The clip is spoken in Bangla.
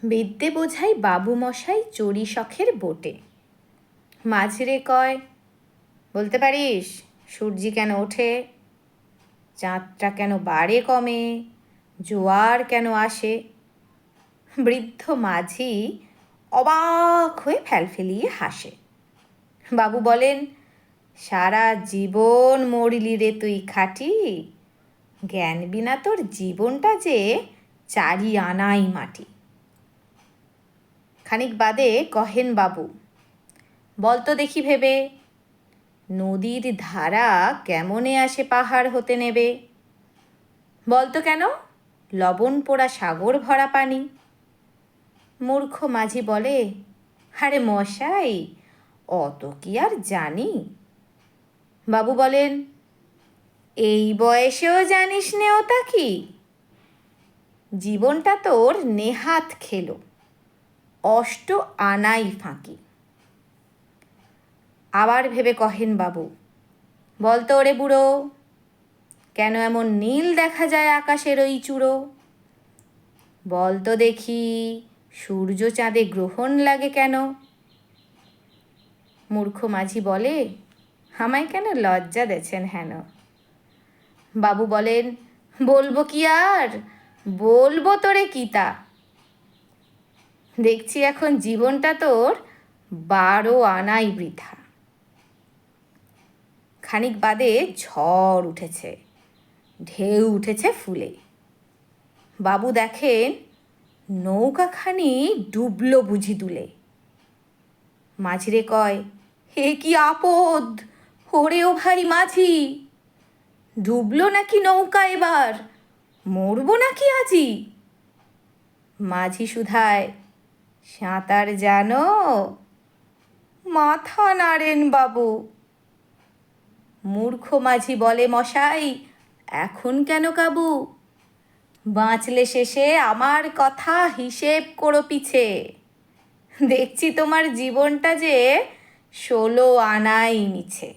বিদ্যে বোঝাই বাবু মশাই চড়ি শখের বোটে। মাঝিরে কয়, বলতে পারিস সূর্যি কেন ওঠে, চাঁদটা কেন বাড়ে কমে, জোয়ার কেন আসে? বৃদ্ধ মাঝি অবাক হয়ে ফেলফেলিয়ে হাসে। বাবু বলেন, সারা জীবন মরলি রে তুই খাটি, জ্ঞান বিনা তোর জীবনটা যে চারি আনাই মাটি। খানিক বাদে কহেন বাবু, বলতো দেখি ভেবে, নদীর ধারা কেমনে আসে পাহাড় হতে নেবে? বলতো কেন, লবণ পোড়া সাগর ভরা পানি। মূর্খ মাঝি বলে, আরে মশাই, অত কি আর জানি? বাবু বলেন, এই বয়সেও জানিস নে ওটা কি? জীবনটা তোর নেহাত খেলো, অষ্ট আনাই ফাঁকি। আবার ভেবে কহেন বাবু, বলতো ওরে বুড়ো, কেন এমন নীল দেখা যায় আকাশের ওই চূড়ো? বলতো দেখি, সূর্য চাঁদে গ্রহণ লাগে কেন? মূর্খ মাঝি বলে, আমায় কেন লজ্জা দেছেন হেন? বাবু বলেন, বলবো কি আর, বলবো তোরে কিতা, দেখছি এখন জীবনটা তোর 12 আনাই বৃথা। খানিক বাদে ঝড় উঠেছে, ঢেউ উঠেছে ফুলে। বাবু দেখেন নৌকাখানি ডুবলো বুঝি দুলে। মাঝিরে কয়, হে কি আপদ, ওরে ও ভাই মাঝি, ডুবলো নাকি নৌকা এবার, মরবো নাকি আজি? মাঝি শুধায়, সাঁতার জানো? মাথা নাড়েন বাবু। মূর্খ মাঝি বলে, মশাই এখন কেন কাবু, বাঁচলে শেষে আমার কথা হিসেব করো পিছে, দেখছি তোমার জীবনটা যে 16 আনাই মিছে।